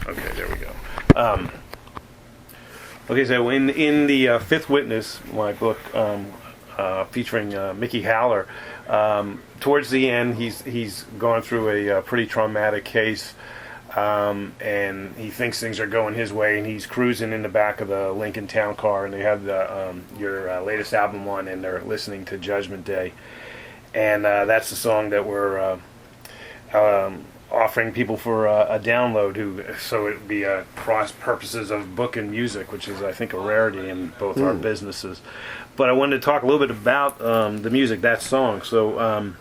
Okay, there we go. Okay, so in the Fifth Witness, my book featuring Mickey Haller, towards the end, he's gone through a pretty traumatic case, and he thinks things are going his way, and he's cruising in the back of the Lincoln Town Car, and they have your latest album on, and they're listening to Judgment Day, and that's the song that we're offering people for a download, so it would be cross purposes of book and music, which is, I think, a rarity in both our businesses. But I wanted to talk a little bit about the music, that song. So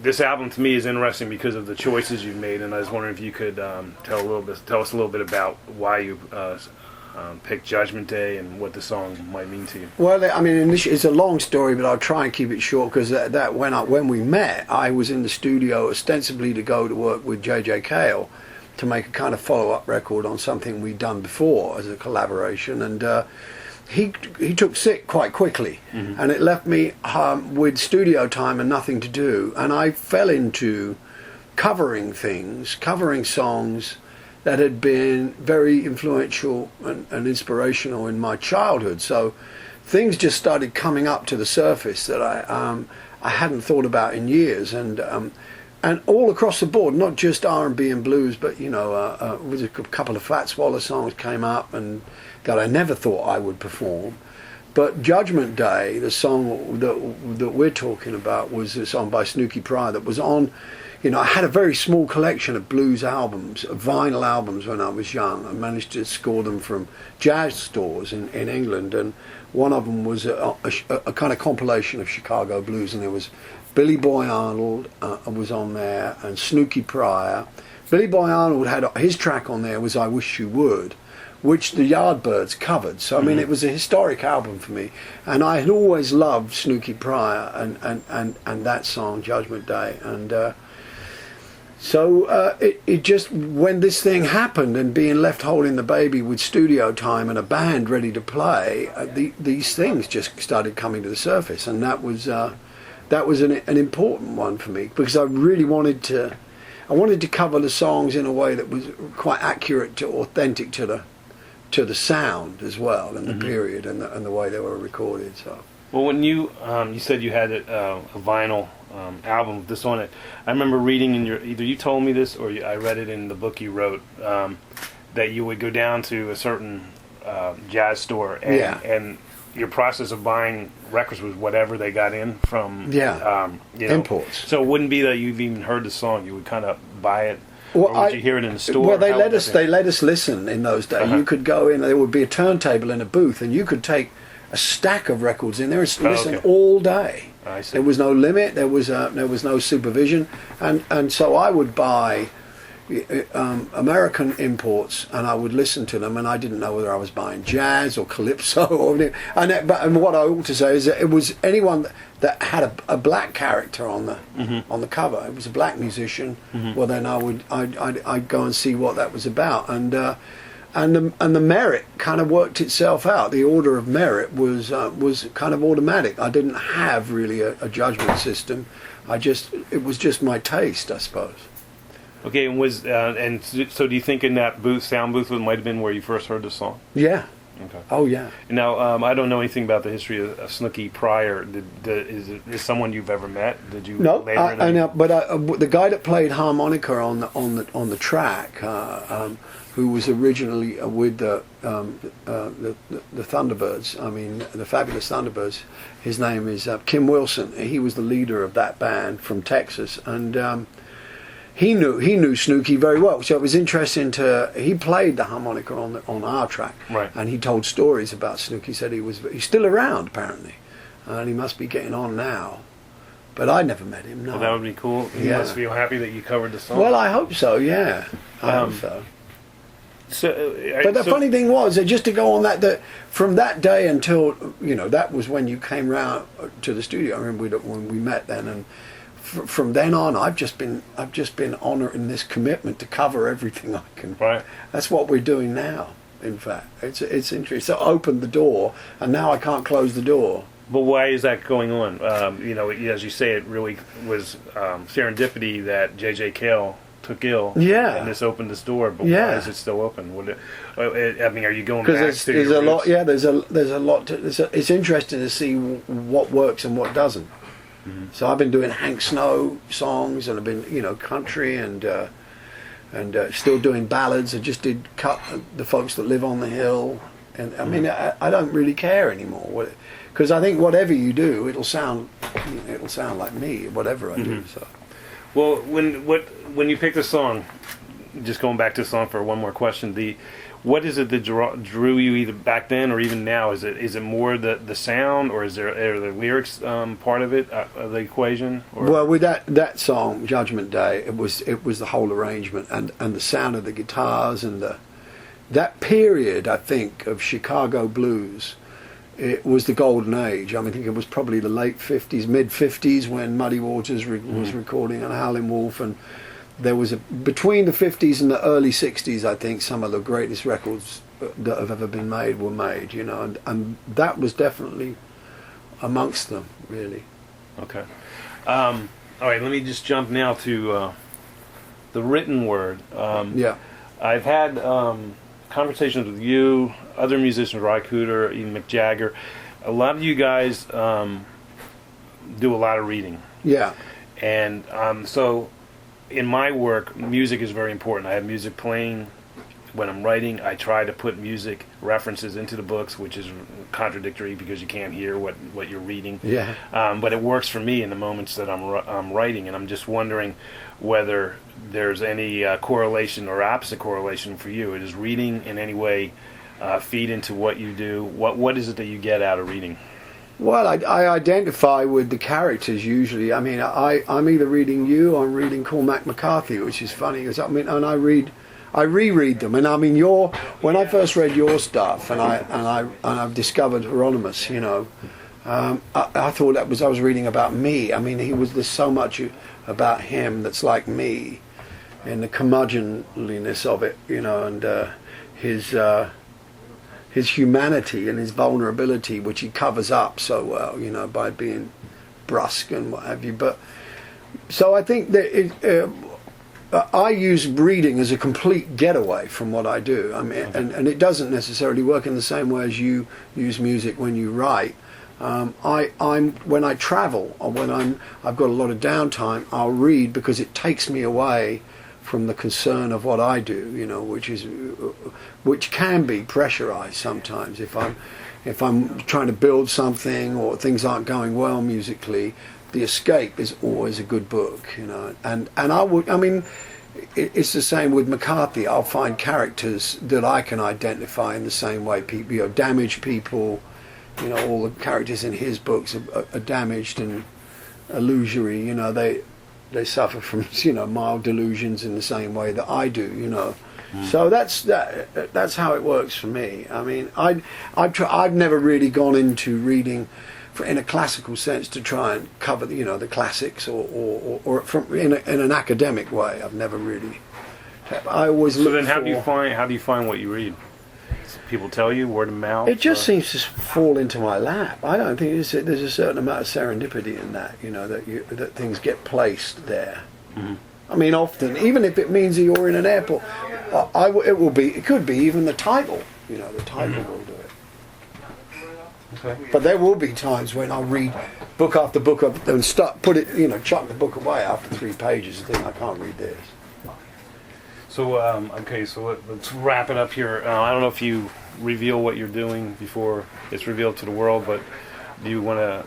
this album to me is interesting because of the choices you've made, and I was wondering if you could tell us a little bit about why you picked Judgment Day and what the song might mean to you. Well, I mean, it's a long story, but I'll try and keep it short, because when we met, I was in the studio ostensibly to go to work with J.J. Cale to make a kind of follow-up record on something we'd done before as a collaboration, and he took sick quite quickly, and it left me with studio time and nothing to do, and I fell into covering songs that had been very influential and inspirational in my childhood. So things just started coming up to the surface that I hadn't thought about in years, and all across the board, not just R&B and blues, but with a couple of Fats Waller songs came up and that I never thought I would perform. But Judgment Day, the song that we're talking about, was a song by Snooky Pryor that was on. I had a very small collection of blues albums, vinyl albums when I was young. I managed to score them from jazz stores in England, and one of them was a kind of compilation of Chicago blues, and there was Billy Boy Arnold was on there, and Snooky Pryor. Billy Boy Arnold had his track on there was I Wish You Would, which the Yardbirds covered. So I mean, it was a historic album for me, and I had always loved Snooky Pryor and that song Judgment Day, and so it just, when this thing happened and being left holding the baby with studio time and a band ready to play, these things just started coming to the surface, and that was an important one for me, because I really wanted to cover the songs in a way that was quite accurate to authentic to the sound as well, and the period and the way they were recorded. So. Well, when you said you had a vinyl album with this on it, I remember reading in either you told me this or I read it in the book you wrote, that you would go down to a certain jazz store and your process of buying records was whatever they got in from imports. So it wouldn't be that you've even heard the song; you would kind of buy it. Or would you hear it in the store? Well, they let us listen in those days. You could go in. There would be a turntable in a booth, and you could take a stack of records in there and listen all day. I see. There was no limit. There was no supervision, and so I would buy American imports, and I would listen to them, and I didn't know whether I was buying jazz or calypso and what I ought to say is that it was anyone that had a black character on the cover. It was a black musician. Well, then I'd go and see what that was about, and the merit kind of worked itself out. The order of merit was kind of automatic. I didn't have really a judgment system. It was just my taste, I suppose. Okay, and so do you think in that sound booth, it might have been where you first heard the song? Yeah. Okay. Oh yeah. Now, I don't know anything about the history of Snooky Pryor. Is someone you've ever met? Did you? No, I know, but the guy that played harmonica on the track, who was originally with the Thunderbirds. I mean, the Fabulous Thunderbirds. His name is Kim Wilson. He was the leader of that band from Texas, and he knew Snooky very well. So it was interesting he played the harmonica on our track, right? And he told stories about Snooky. He said he's still around apparently, and he must be getting on now. But I never met him. No. Well, that would be cool. He must feel happy that you covered the song. Well, I hope so. Yeah, I hope so. But the funny thing was, just to go on that from that day until that was when you came round to the studio. I remember when we met then, and from then on, I've just been honouring this commitment to cover everything I can. Right. That's what we're doing now. In fact, it's interesting. So I opened the door, and now I can't close the door. But why is that going on? As you say, it really was serendipity that J.J. Cale took ill. Yeah. And this opened this door, but Yeah. why is it still open? I mean, are you going back Because to there's your a lot. roots? Yeah, there's a lot. It's interesting to see what works and what doesn't. So I've been doing Hank Snow songs, and I've been country and still doing ballads. I just did cut the folks that live on the hill, and I mean I don't really care anymore because I think whatever you do, it'll sound like me, whatever I do. So. Well, when you pick the song, just going back to the song for one more question, what is it that drew you either back then or even now? Is it more the sound, or are the lyrics part of it, of the equation? Or? Well, with that song, Judgment Day, it was the whole arrangement and the sound of the guitars and that period, I think, of Chicago blues. It was the golden age. I mean, I think it was probably the late 50s, mid 50s when Muddy Waters was recording on Howlin' Wolf, and there was between the 50s and the early 60s, I think some of the greatest records that have ever been made were made, and that was definitely amongst them, really. Okay. All right, let me just jump now to the written word. Yeah. I've had conversations with you, other musicians, Ry Cooder, even Mick Jagger. A lot of you guys do a lot of reading. Yeah. And so in my work, music is very important. I have music playing when I'm writing. I try to put music references into the books, which is contradictory because you can't hear what you're reading. Yeah. But it works for me in the moments that I'm writing, and I'm just wondering whether there's any correlation or opposite correlation for you. Does reading in any way feed into what you do? What is it that you get out of reading? Well, I identify with the characters usually. I mean, I'm either reading you or I'm reading Cormac McCarthy, which is funny because I reread them, and I mean when I first read your stuff and I've discovered Hieronymus, I thought I was reading about me. I mean, there's so much about him that's like me, in the curmudgeonliness of it, and his humanity and his vulnerability, which he covers up so well, by being brusque and what have you. But so I think that I use reading as a complete getaway from what I do. I mean, and it doesn't necessarily work in the same way as you use music when you write. I'm when I travel or when I've got a lot of downtime, I'll read because it takes me away from the concern of what I do, which can be pressurized sometimes. If I'm trying to build something or things aren't going well musically, the escape is always a good book, And it's the same with McCarthy. I'll find characters that I can identify in the same way. People, damaged people, all the characters in his books are damaged and illusory. They suffer from mild delusions in the same way that I do. So that's how it works for me. I mean, I've never really gone into reading in a classical sense to try and cover the classics or from in an academic way. I've never really. I always. So then, how do you find what you read? People tell you, word of mouth? It just seems to fall into my lap. I don't think there's a certain amount of serendipity in that, that things get placed there. Mm-hmm. I mean, often, even if it means that you're in an airport, it could be even the title. The title will do it. Okay. But there will be times when I'll read book after book and chuck the book away after 3 pages and think I can't read this. So, so let's wrap it up here. I don't know if you reveal what you're doing before it's revealed to the world, but do you want to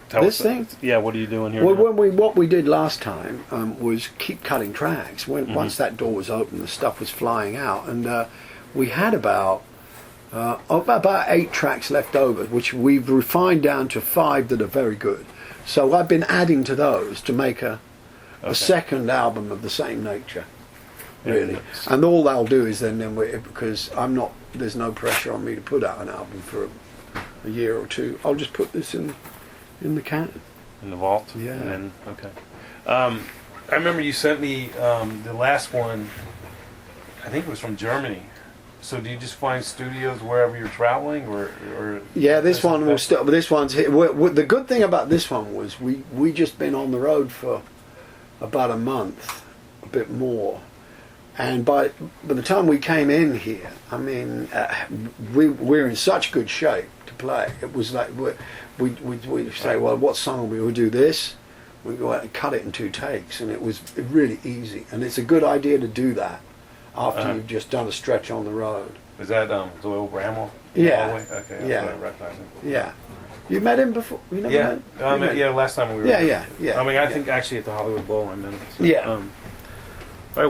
tell us? This thing? Yeah, what are you doing here? Well, what we did last time was keep cutting tracks. Once that door was open, the stuff was flying out, and we had about 8 tracks left over, which we've refined down to 5 that are very good. So I've been adding to those to make a second album of the same nature. Really, and all they'll do is because there's no pressure on me to put out an album for a year or two. I'll just put this in the can, in the vault. Yeah. And then, okay. I remember you sent me the last one. I think it was from Germany. So do you just find studios wherever you're traveling, or? Yeah, this one will still. This one's here. The good thing about this one was we just been on the road for about a month. a bit more. And by the time we came in here, I mean, we're in such good shape to play. It was like we'd say, well, what song we would do this? We go out and cut it in 2 takes, and it was really easy. And it's a good idea to do that after you've just done a stretch on the road. Is that Doyle Bramwell? Yeah. Okay. Yeah. I recognize him. Yeah. You met him before? You never met him? Yeah. Last time we were. Yeah. I mean, I think actually at the Hollywood Bowl I met him. So, Yeah. All right.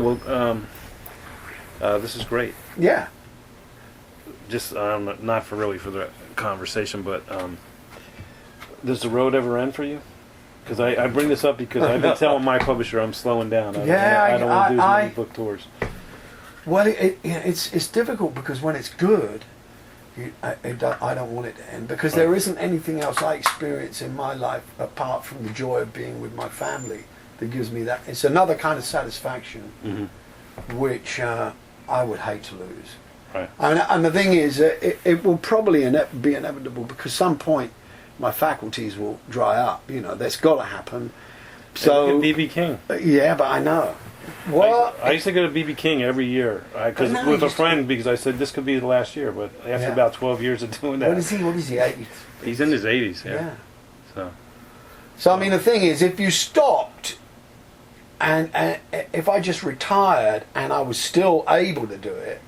Well, this is great. Yeah. Just not for the conversation, but does the road ever end for you? Because I bring this up because I've been telling my publisher I'm slowing down. I don't want to do as many book tours. Well, it's difficult because when it's good, I don't want it to end, because there isn't anything else I experience in my life apart from the joy of being with my family that gives me that. It's another kind of satisfaction, which I would hate to lose. Right. And the thing is, it will probably be inevitable, because some point my faculties will dry up. You know, that's got to happen. So B.B. King. Yeah, but I know. Well, I used to go to B.B. King every year with a friend, because I said this could be the last year. But after about 12 years of doing that, what is he? 80s? He's in his 80s. Yeah. So I mean, the thing is, if you stopped, and if I just retired and I was still able to do it,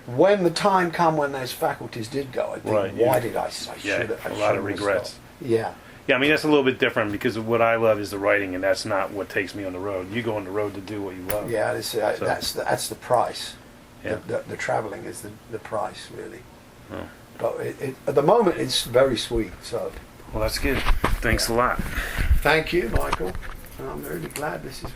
when the time come when those faculties did go, I think, why did I should have? A lot of regrets. Yeah. Yeah, I mean, that's a little bit different, because what I love is the writing, and that's not what takes me on the road. You go on the road to do what you love. Yeah, that's the price. Yeah. The travelling is the price, really. Oh. But at the moment, it's very sweet. So. Well, that's good. Thanks a lot. Thank you, Michael. And I'm really glad this is